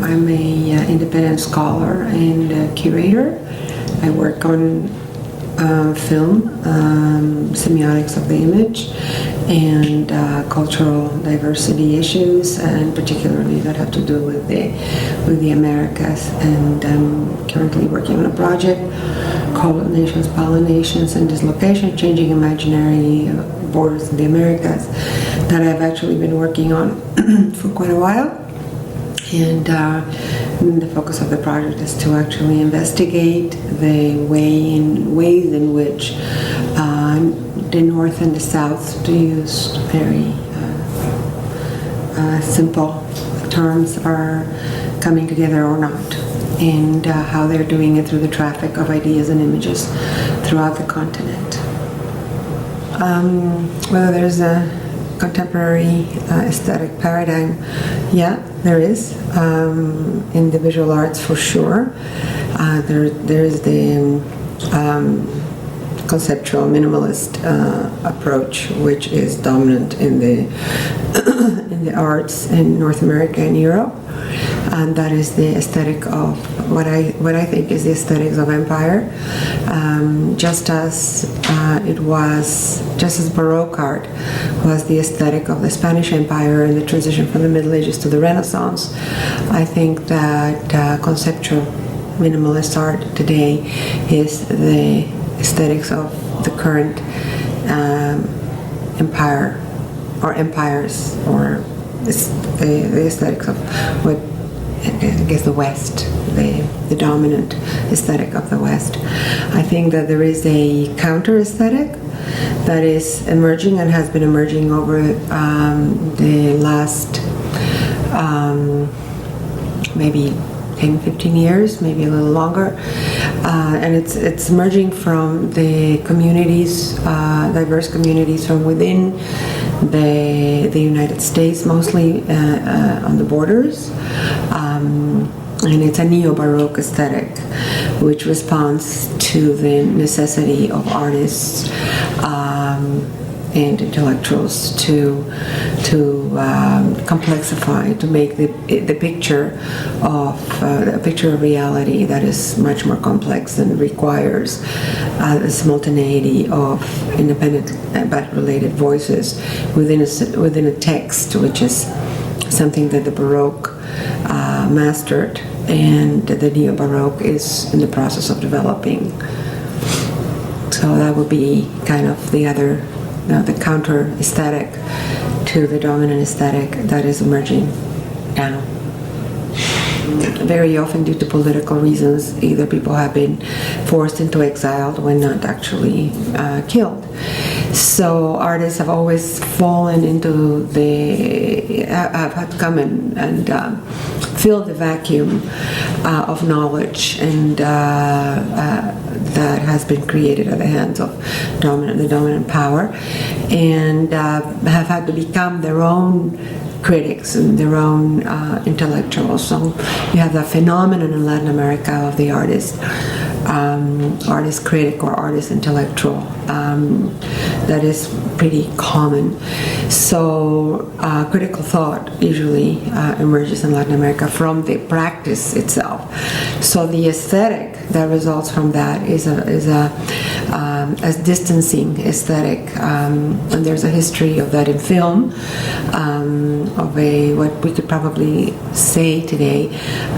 I'm a independent scholar and curator. I work on film, semiotics of the image, and cultural diversity issues, and particularly that have to do with the Americas. And I'm currently working on a project called Nations, Pollinations, and Dislocation: Changing Imaginary Borders in the Americas, that I've actually been working on for quite a while. And the focus of the project is to actually investigate the ways in which the North and the South, to use very simple terms, are coming together or not, and how they're doing it through the traffic of ideas and images throughout the continent. Whether there's a contemporary aesthetic paradigm, yeah, there is in the visual arts for sure. There's the conceptual minimalist approach, which is dominant in the in the arts in North America and Europe, and that is the aesthetic of what I think is the aesthetics of empire. Just as Baroque art was the aesthetic of the Spanish Empire and the transition from the Middle Ages to the Renaissance, I think that conceptual minimalist art today is the aesthetics of the current empire or empires, or the aesthetics of what I guess the West, the dominant aesthetic of the West. I think that there is a counter aesthetic that is emerging and has been emerging over the last maybe 10, 15 years, maybe a little longer, and it's emerging from the communities, diverse communities from within the United States, mostly on the borders, and it's a neo-Baroque aesthetic, which responds to the necessity of artists and intellectuals to complexify, to make the picture of a picture of reality that is much more complex and requires the simultaneity of independent but related voices within a text, which is something that the Baroque mastered, and the neo-Baroque is in the process of developing. So that would be kind of the other, the counter aesthetic to the dominant aesthetic that is emerging now. Very often due to political reasons, either people have been forced into exile when not actually killed. So artists have always fallen into have had to come and fill the vacuum of knowledge and that has been created at the hands of the dominant power, and have had to become their own critics and their own intellectuals. So you have that phenomenon in Latin America of the artist critic or artist intellectual that is pretty common. So critical thought usually emerges in Latin America from the practice itself. So the aesthetic that results from that is a distancing aesthetic, and there's a history of that in film, of what we could probably say today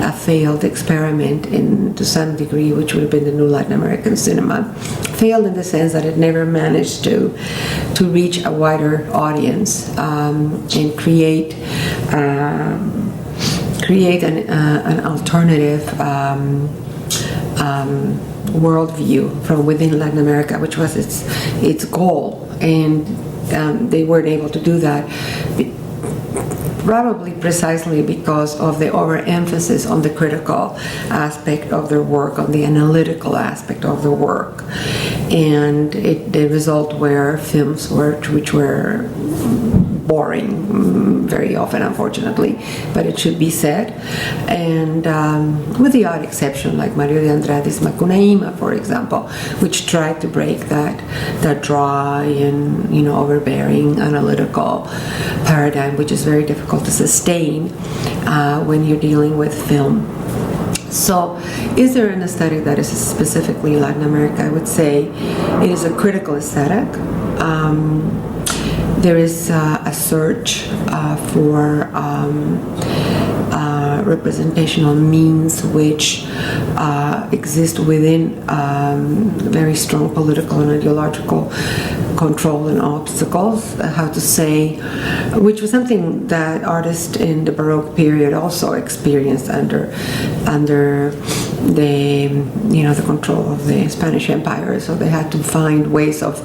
a failed experiment to some degree, which would have been the new Latin American cinema. Failed in the sense that it never managed to reach a wider audience and create an alternative worldview from within Latin America, which was its goal, and they weren't able to do that. Probably precisely because of the overemphasis on the critical aspect of their work, on the analytical aspect of the work, and the result were films which were boring, very often, unfortunately, but it should be said. And with the odd exception, like Mario de Andrade's Macunaíma, for example, which tried to break that dry and, you know, overbearing analytical paradigm, which is very difficult to sustain when you're dealing with film. So, is there an aesthetic that is specifically Latin America? I would say it is a critical aesthetic. There is a search for representational means which exist within very strong political and ideological control and obstacles, how to say, which was something that artists in the Baroque period also experienced under the, you know, the control of the Spanish Empire. So they had to find ways of,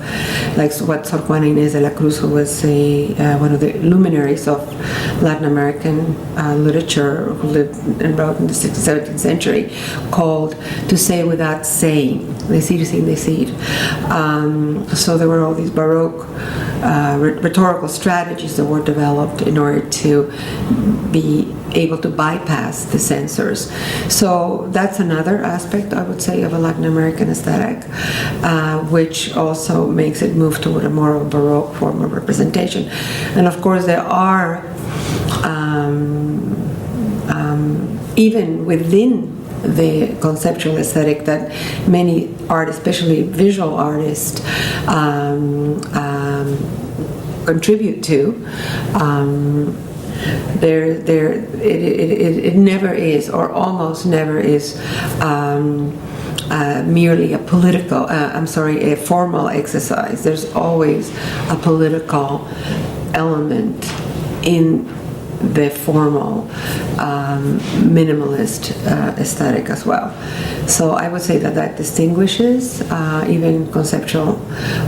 like what Sor Juana Inés de la Cruz, who was one of the luminaries of Latin American literature, who lived and wrote in the 16th, 17th century, called to say without saying. Decir sin decir. So there were all these Baroque rhetorical strategies that were developed in order to be able to bypass the censors. So that's another aspect, I would say, of a Latin American aesthetic, which also makes it move toward a more Baroque form of representation. And of course there are, even within the conceptual aesthetic that many artists, especially visual artists, contribute to, it never is, or almost never is, merely a political, a formal exercise. There's always a political element in the formal minimalist aesthetic as well. So I would say that distinguishes even conceptual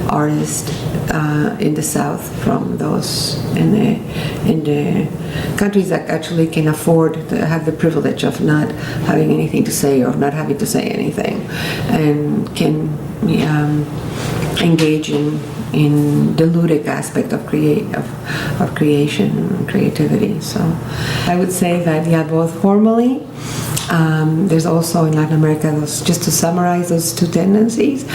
artists in the South from those in the countries that actually can afford to have the privilege of not having anything to say or not having to say anything, and can engage in the ludic aspect of creation and creativity. So I would say that, yeah, both formally, there's also in Latin America, just to summarize those two tendencies,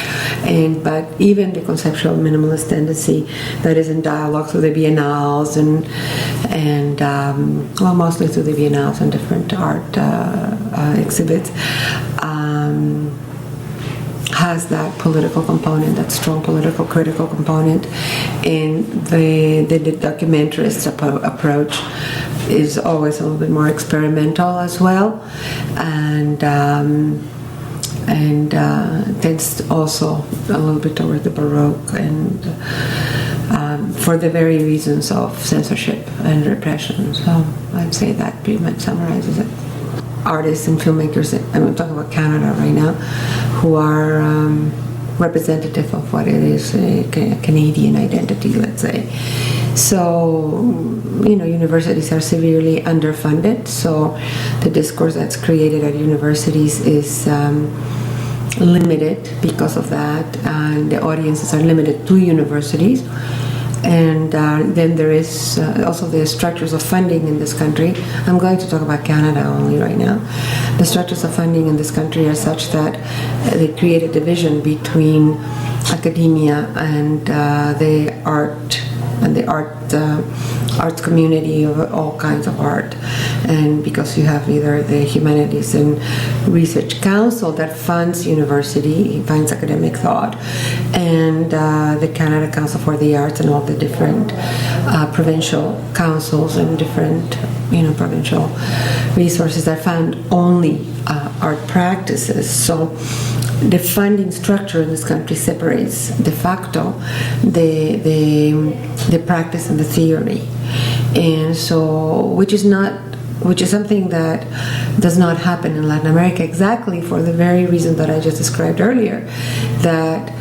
but even the conceptual minimalist tendency that is in dialogue through the biennales and mostly through the biennales and different art exhibits, has that political component, that strong political critical component. And the documentarist approach is always a little bit more experimental as well, and tends also a little bit toward the Baroque, and for the very reasons of censorship and repression. So I'd say that pretty much summarizes it. Artists and filmmakers, I'm talking about Canada right now, who are representative of what it is, a Canadian identity, let's say. So, you know, universities are severely underfunded, so the discourse that's created at universities is limited because of that, and the audiences are limited to universities. And then there is also the structures of funding in this country. I'm going to talk about Canada only right now. The structures of funding in this country are such that they create a division between academia and the art and the arts community of all kinds of art. And because you have either the Humanities and Research Council that funds university, funds academic thought, and the Canada Council for the Arts, and all the different provincial councils and different, you know, provincial resources that fund only art practices. So the funding structure in this country separates de facto the practice and the theory, and so which is something that does not happen in Latin America, exactly for the very reason that I just described earlier, that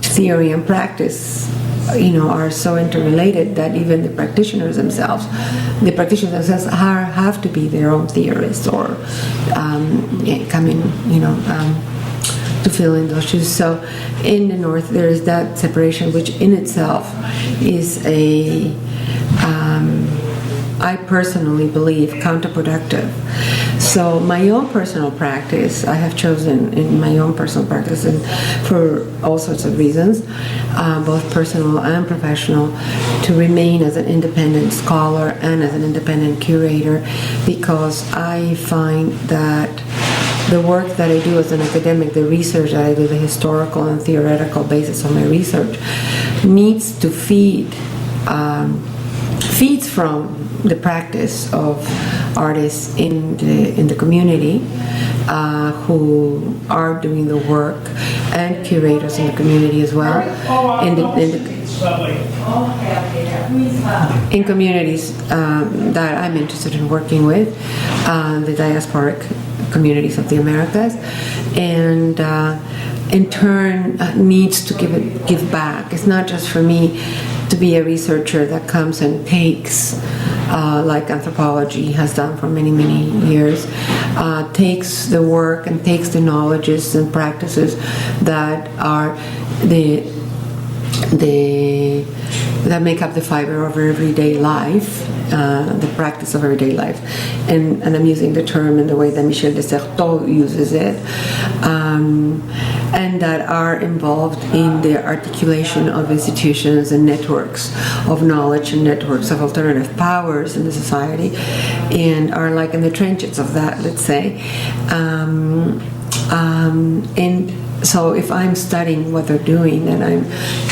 theory and practice, you know, are so interrelated that even the practitioners themselves have to be their own theorists, or come in, you know, to fill in those shoes. So in the North there is that separation, which in itself is a I personally believe, counterproductive. So my own personal practice, I have chosen in my own personal practice, and for all sorts of reasons, both personal and professional, to remain as an independent scholar and as an independent curator, because I find that the work that I do as an academic, the research that I do, the historical and theoretical basis of my research, needs to feeds from the practice of artists in the community who are doing the work, and curators in the community as well, in communities that I'm interested in working with, the diasporic communities of the Americas, and in turn needs to give back. It's not just for me to be a researcher that comes and takes, like anthropology has done for many, many years, takes the work and takes the knowledges and practices that are that make up the fiber of everyday life, the practice of everyday life. And I'm using the term in the way that Michel de Certeau uses it, and that are involved in the articulation of institutions and networks of knowledge and networks of alternative powers in the society, and are like in the trenches of that, let's say. And so if I'm studying what they're doing, then I'm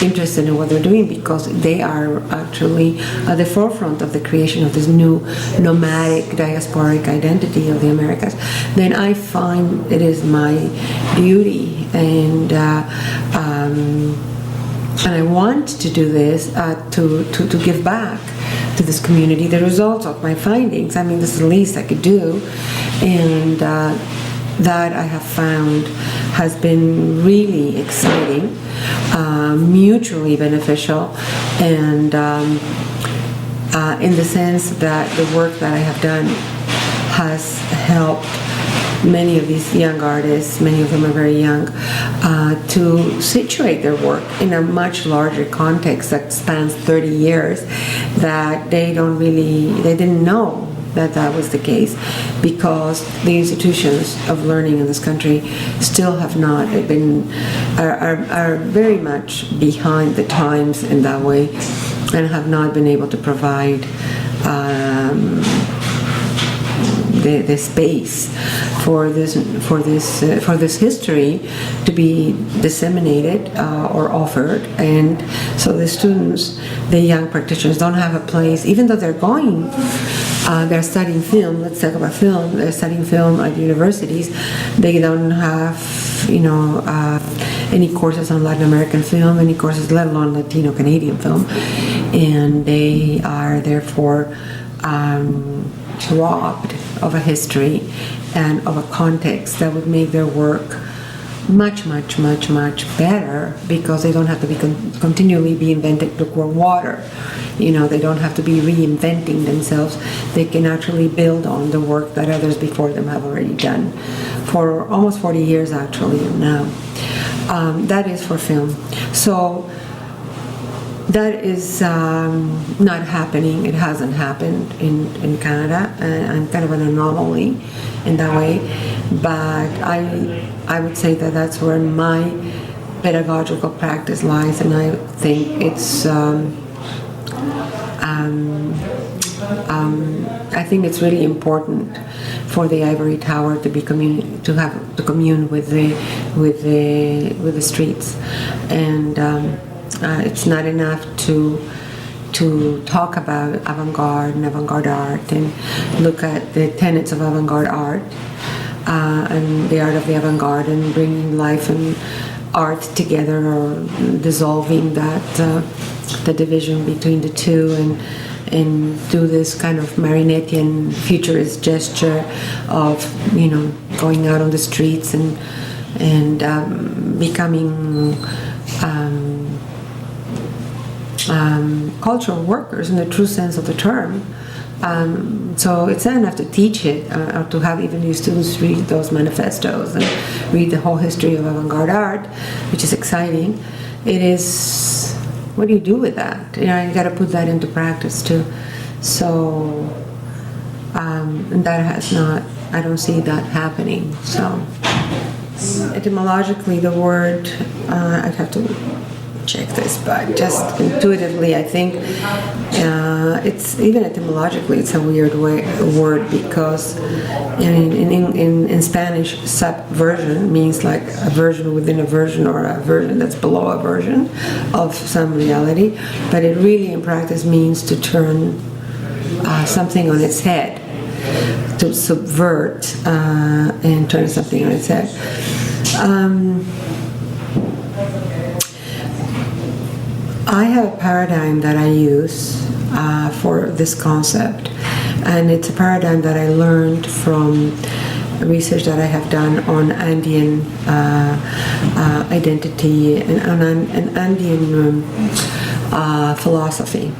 interested in what they're doing because they are actually at the forefront of the creation of this new nomadic diasporic identity of the Americas, then I find it is my duty and I want to do this to give back to this community the results of my findings. I mean, this is the least I could do, and that I have found has been really exciting, mutually beneficial, and in the sense that the work that I have done has helped many of these young artists, many of them are very young, to situate their work in a much larger context that spans 30 years, that they didn't know that was the case, because the institutions of learning in this country still have not been, are very much behind the times in that way, and have not been able to provide the space for this history to be disseminated or offered. And so the students, the young practitioners, don't have a place, even though they're studying film. Let's talk about film. They're studying film at universities. They don't have, any courses on Latin American film, any courses, let alone Latino Canadian film, and they are therefore robbed of a history and of a context that would make their work much, much, much, much better, because they don't have to be continually be invented to pour water. They don't have to be reinventing themselves. They can actually build on the work that others before them have already done for almost 40 years actually now. That is for film. So that is not happening. It hasn't happened in Canada, and I'm kind of an anomaly in that way. But I would say that that's where my pedagogical practice lies, and I think it's I think it's really important for the ivory tower to commune with the streets, and it's not enough to talk about avant-garde and avant-garde art and look at the tenets of avant-garde art and the art of the avant-garde, and bringing life and art together, or dissolving that the division between the two, and do this kind of Marinettian futurist gesture of going out on the streets and becoming cultural workers in the true sense of the term. So it's not enough to teach it, or to have even your students read those manifestos and read the whole history of avant-garde art, which is exciting. It is, what do you do with that? You got to put that into practice too. So, and that has not, I don't see that happening. So, etymologically, the word, I'd have to check this, but just intuitively, I think it's, even etymologically, it's a weird word, because in Spanish, subversion means like a version within a version, or a version that's below a version of some reality, but it really in practice means to turn something on its head, to subvert and turn something on its head. I have a paradigm that I use for this concept, and it's a paradigm that I learned from research that I have done on Andean identity and Andean philosophy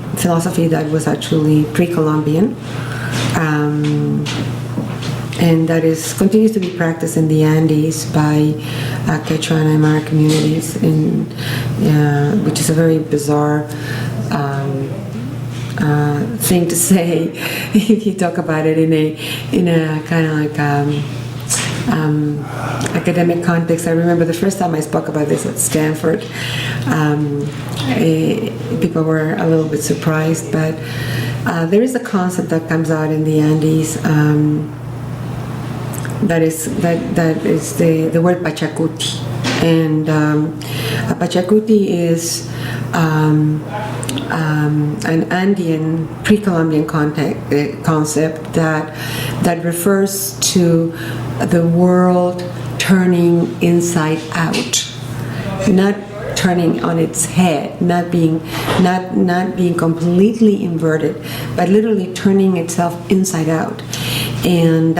that was actually pre-Columbian, and that continues to be practiced in the Andes by Quechua and Aymara communities, which is a very bizarre thing to say if you talk about it in a kind of like academic context. I remember the first time I spoke about this at Stanford, people were a little bit surprised, but there is a concept that comes out in the Andes. That is the word Pachacuti, and a Pachacuti is an Andean pre-Columbian concept that refers to the world turning inside out, not turning on its head, not being completely inverted, but literally turning itself inside out. And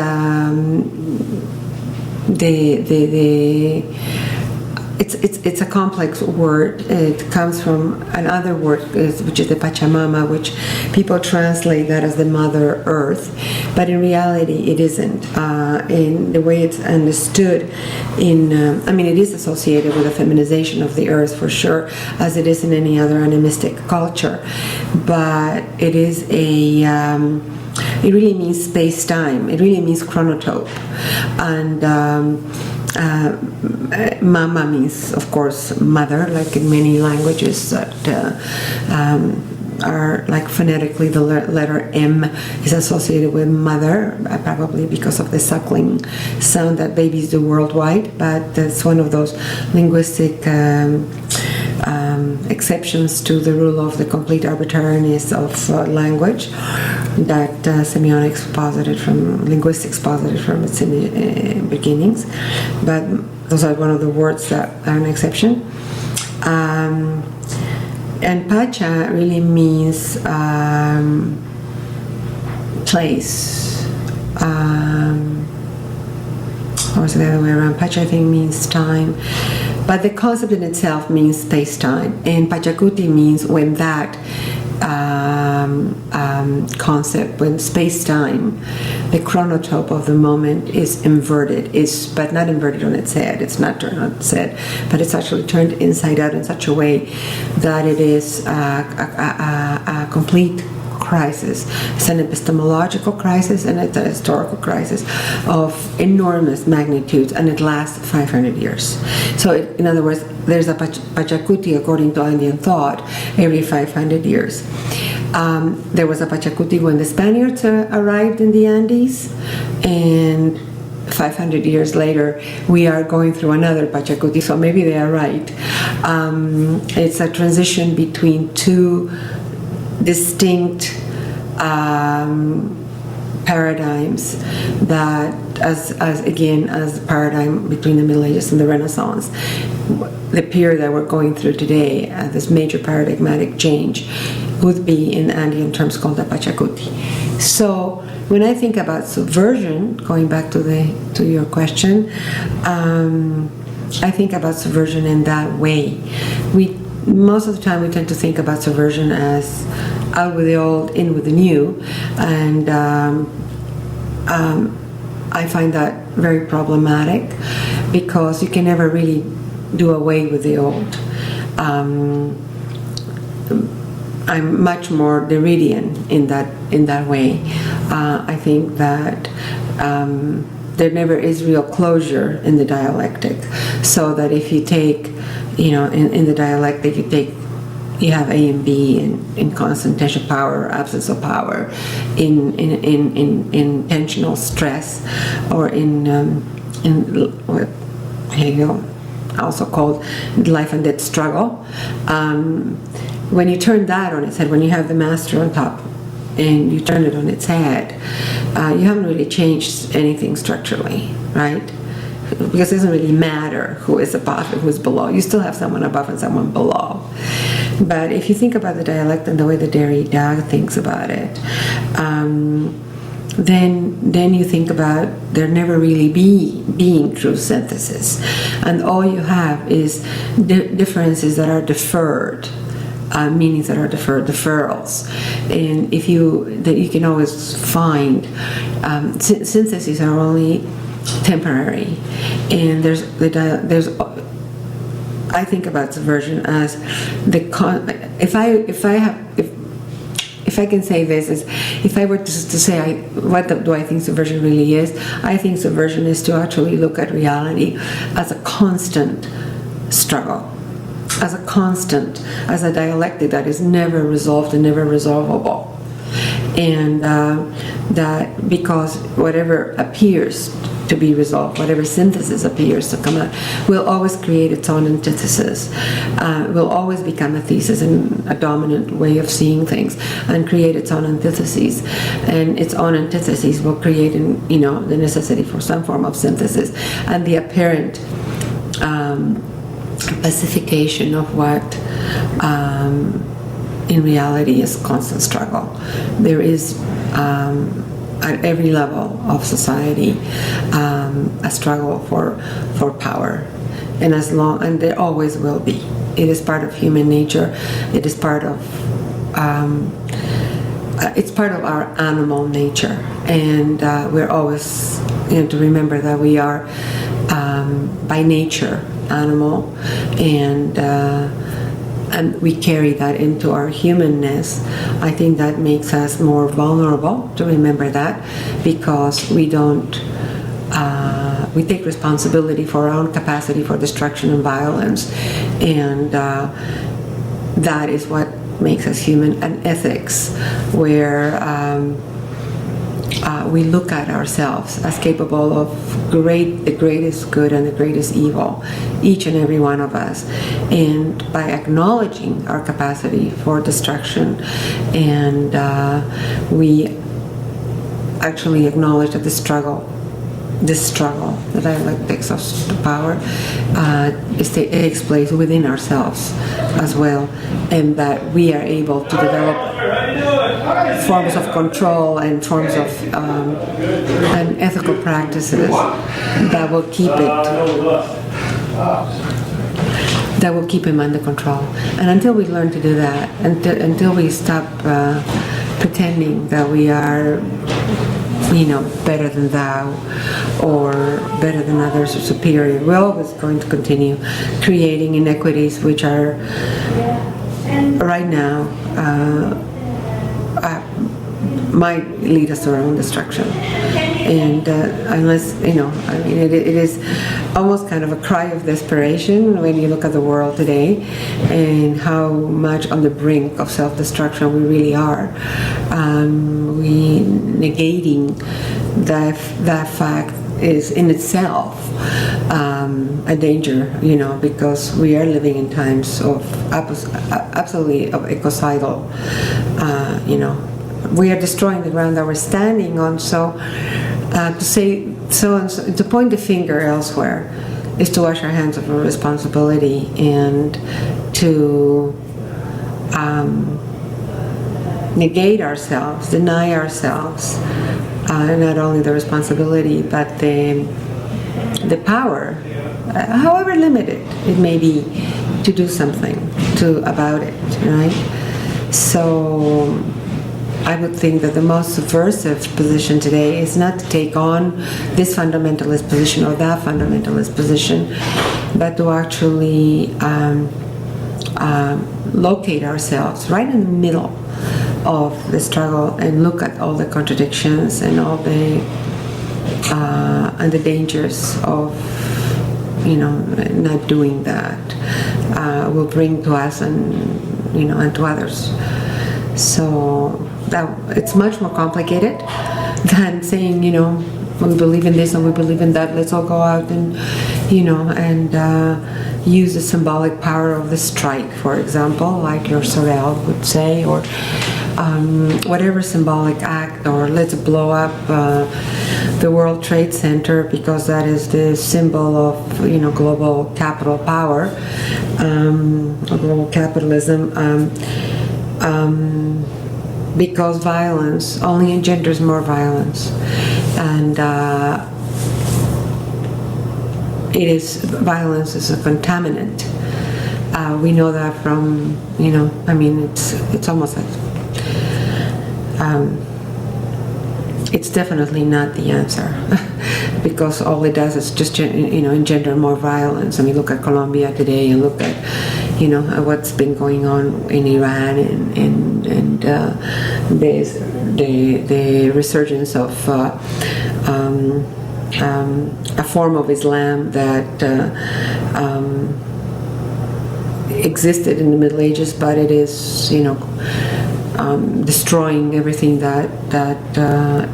it's a complex word. It comes from another word, which is the Pachamama, which people translate that as the Mother Earth, but in reality it isn't. In the way it's understood, it is associated with the feminization of the earth for sure, as it is in any other animistic culture, but it is it really means space-time. It really means chronotope. And mama means, of course, mother, like in many languages that are like phonetically the letter M is associated with mother, probably because of the suckling sound that babies do worldwide, but that's one of those linguistic exceptions to the rule of the complete arbitrariness of language that linguistics posited from its beginnings, but those are one of the words that are an exception. And Pacha really means place, or is it the other way around? Pacha, I think, means time, but the concept in itself means space-time, and Pachacuti means when that concept, when space-time, the chronotope of the moment is inverted, but not inverted on its head. It's not turned on its head, but it's actually turned inside out in such a way that it is a complete crisis. It's an epistemological crisis and it's a historical crisis of enormous magnitude, and it lasts 500 years. So in other words, there's a Pachacuti, according to Andean thought, every 500 years. There was a Pachacuti when the Spaniards arrived in the Andes, and 500 years later we are going through another Pachacuti, so maybe they are right. It's a transition between two distinct paradigms that, as the paradigm between the Middle Ages and the Renaissance, the period that we're going through today, this major paradigmatic change, would be in Andean terms called the Pachacuti. So when I think about subversion, going back to your question, I think about subversion in that way. Most of the time we tend to think about subversion as out with the old, in with the new, and I find that very problematic, because you can never really do away with the old. I'm much more Derridian in that way. I think that there never is real closure in the dialectic, so that if you take, in the dialectic you have A and B in constant tension, power or absence of power, in tensional stress, or also called life and death struggle. When you turn that on its head, when you have the master on top and you turn it on its head, you haven't really changed anything structurally, right? Because it doesn't really matter who is above and who is below. You still have someone above and someone below. But if you think about the dialect and the way that Derrida thinks about it, then you think about there never really being true synthesis, and all you have is differences that are deferred, meanings that are deferred, deferrals, and that you can always find. Syntheses are only temporary, and I think about subversion as if I can say this, is if I were to say what do I think subversion really is, I think subversion is to actually look at reality as a constant struggle, as a dialectic that is never resolved and never resolvable, and that because whatever appears to be resolved, whatever synthesis appears to come out, will always create its own antithesis, will always become a thesis and a dominant way of seeing things, and create its own antitheses, and its own antitheses will create the necessity for some form of synthesis, and the apparent pacification of what in reality is constant struggle. There is at every level of society a struggle for power, and there always will be. It is part of human nature. It is part of it's part of our animal nature, and we're always to remember that we are by nature animal, and we carry that into our humanness. I think that makes us more vulnerable to remember that, because we don't we take responsibility for our own capacity for destruction and violence, and that is what makes us human. And ethics, where we look at ourselves as capable of the greatest good and the greatest evil, each and every one of us, and by acknowledging our capacity for destruction, and we actually acknowledge that this struggle, the dialectics of power, takes place within ourselves as well, and that we are able to develop forms of control and forms of and ethical practices that will keep him under control. And until we learn to do that, until we stop pretending that we are better than thou, or better than others, or superior, we're always going to continue creating inequities which are right now might lead us to our own destruction. And unless, it is almost kind of a cry of desperation when you look at the world today and how much on the brink of self-destruction we really are. We negating that fact is in itself a danger, because we are living in times of absolutely of ecocidal, we are destroying the ground that we're standing on. So to point the finger elsewhere is to wash our hands of our responsibility, and to negate ourselves, deny ourselves not only the responsibility but the power, however limited it may be, to do something about it, right? So I would think that the most subversive position today is not to take on this fundamentalist position or that fundamentalist position, but to actually locate ourselves right in the middle of the struggle and look at all the contradictions and all the dangers of not doing that will bring to us and to others. So that it's much more complicated than saying we believe in this and we believe in that. Let's all go out and use the symbolic power of the strike, for example, like your Sorel would say, or whatever symbolic act, or let's blow up the World Trade Center because that is the symbol of global capital power, or global capitalism, because violence only engenders more violence, and violence is a contaminant. We know that from it's almost like it's definitely not the answer because all it does is just engender more violence. I mean, look at Colombia today and look at what's been going on in Iran and the resurgence of a form of Islam that existed in the Middle Ages, but it is destroying everything that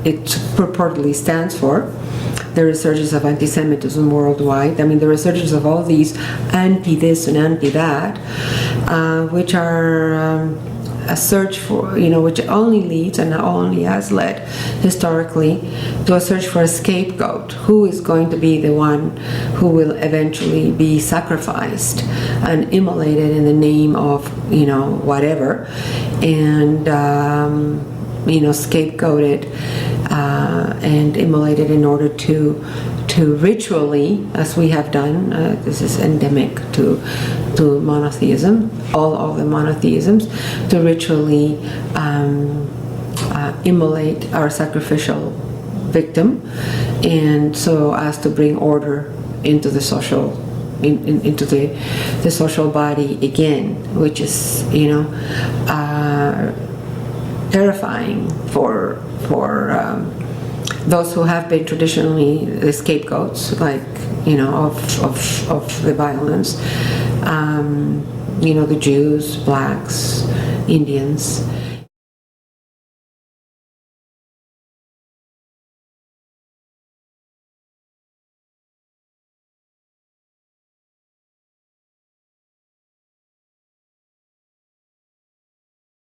it purportedly stands for. The resurgence of anti-Semitism worldwide. I mean, the resurgence of all these anti-this and anti-that, which are a search for, which only leads and only has led historically to a search for a scapegoat. Who is going to be the one who will eventually be sacrificed and immolated in the name of, whatever, and, scapegoated and immolated in order to ritually, as we have done, this is endemic to monotheism, all the monotheisms, to ritually immolate our sacrificial victim, and so as to bring order into the social into the social body again, which is terrifying for those who have been traditionally the scapegoats, like of the violence, the Jews, blacks, Indians,